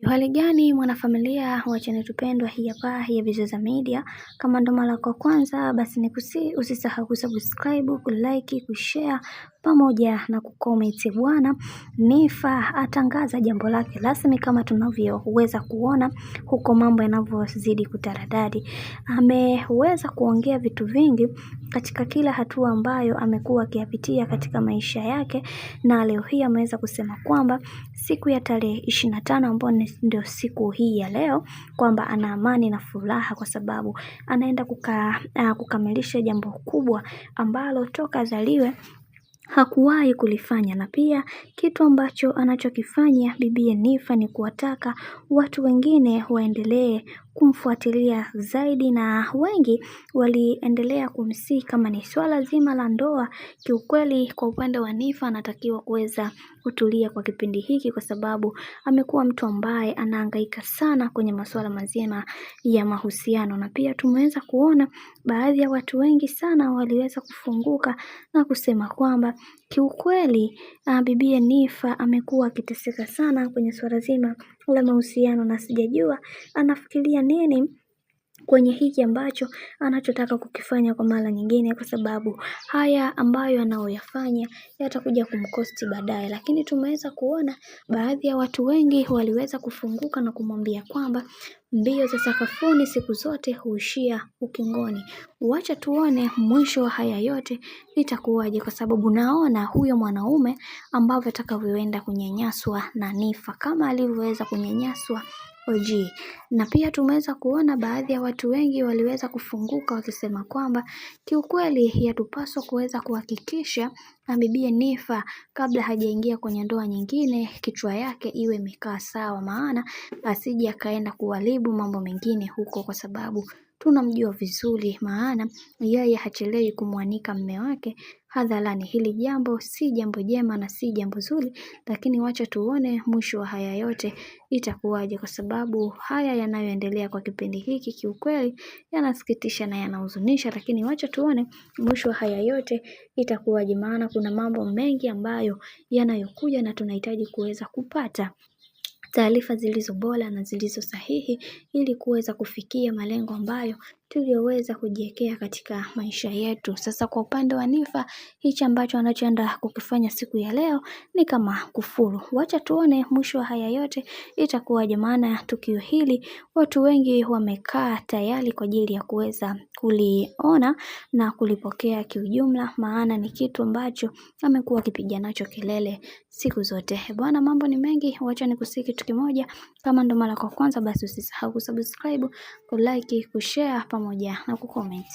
Hali gani mwanafamilia wa channel tupendwa hii hapa ya Vizoza Media. Kama ndo mara kwa kwanza basi usisahau kusubscribe, kulike, kushare pamoja na kucomment. Bwana Niffer atangaza jambo lake rasmi kama tunavyoweza kuona huko mambo yanavyozidi kutaradadi. Ameweza kuongea vitu vingi katika kila hatua ambayo amekuwa akiyapitia katika maisha yake, na leo hii ameweza kusema kwamba siku ya tarehe 25 ambayo ndio siku hii ya leo, kwamba ana amani na furaha kwa sababu anaenda kukamilisha jambo kubwa ambalo toka azaliwe hakuwahi kulifanya. Na pia kitu ambacho anachokifanya bibi Niffer ni kuwataka watu wengine waendelee kumfuatilia zaidi, na wengi waliendelea kumsihi kama ni swala zima la ndoa. Kiukweli kwa upande wa Niffer anatakiwa kuweza kutulia kwa kipindi hiki, kwa sababu amekuwa mtu ambaye anahangaika sana kwenye masuala mazima ya mahusiano. Na pia tumeweza kuona baadhi ya watu wengi sana waliweza kufunguka na kusema kwamba kiukweli bibi Niffer amekuwa akiteseka sana kwenye swala zima la mahusiano, na sijajua anafikiria nini kwenye hiki ambacho anachotaka kukifanya kwa mara nyingine, kwa sababu haya ambayo anaoyafanya yatakuja kumkosti baadaye. Lakini tumeweza kuona baadhi ya watu wengi waliweza kufunguka na kumwambia kwamba mbio za sakafuni siku zote huishia ukingoni. Wacha tuone mwisho wa haya yote itakuwaje, kwa sababu naona huyo mwanaume ambavyo atakavyoenda kunyanyaswa na Niffer kama alivyoweza kunyanyaswa OG. Na pia tumeweza kuona baadhi ya watu wengi waliweza kufunguka wakisema kwamba kiukweli yatupaswa kuweza kuhakikisha na bibi Niffer kabla hajaingia kwenye ndoa nyingine kichwa yake iwe imekaa sawa, maana asije akaenda kuharibu mambo mengine huko, kwa sababu tunamjua vizuri, maana yeye hachelewi kumwanika mume wake hadharani. Hili jambo si jambo jema na si jambo zuri, lakini wacha tuone mwisho wa haya yote itakuwaje, kwa sababu haya yanayoendelea kwa kipindi hiki kiukweli yanasikitisha na yanahuzunisha. Lakini wacha tuone mwisho wa haya yote itakuwaje, maana kuna mambo mengi ambayo yanayokuja na tunahitaji kuweza kupata taarifa zilizo bora na zilizo sahihi ili kuweza kufikia malengo ambayo tulioweza kujiwekea katika maisha yetu. Sasa kwa upande wa Niffer, hichi ambacho anachoenda kukifanya siku ya leo ni kama kufuru. Wacha tuone mwisho wa haya yote itakuwaje, maana tukio hili watu wengi wamekaa tayari kwa ajili ya kuweza kuliona na kulipokea kiujumla, maana ni kitu ambacho amekuwa akipiga nacho kelele siku zote. Bwana, mambo ni mengi, wacha nikusihi kitu kimoja. Kama ndo mara kwa kwanza basi usisahau kusubscribe, kulike, kushare pamoja na kucomment.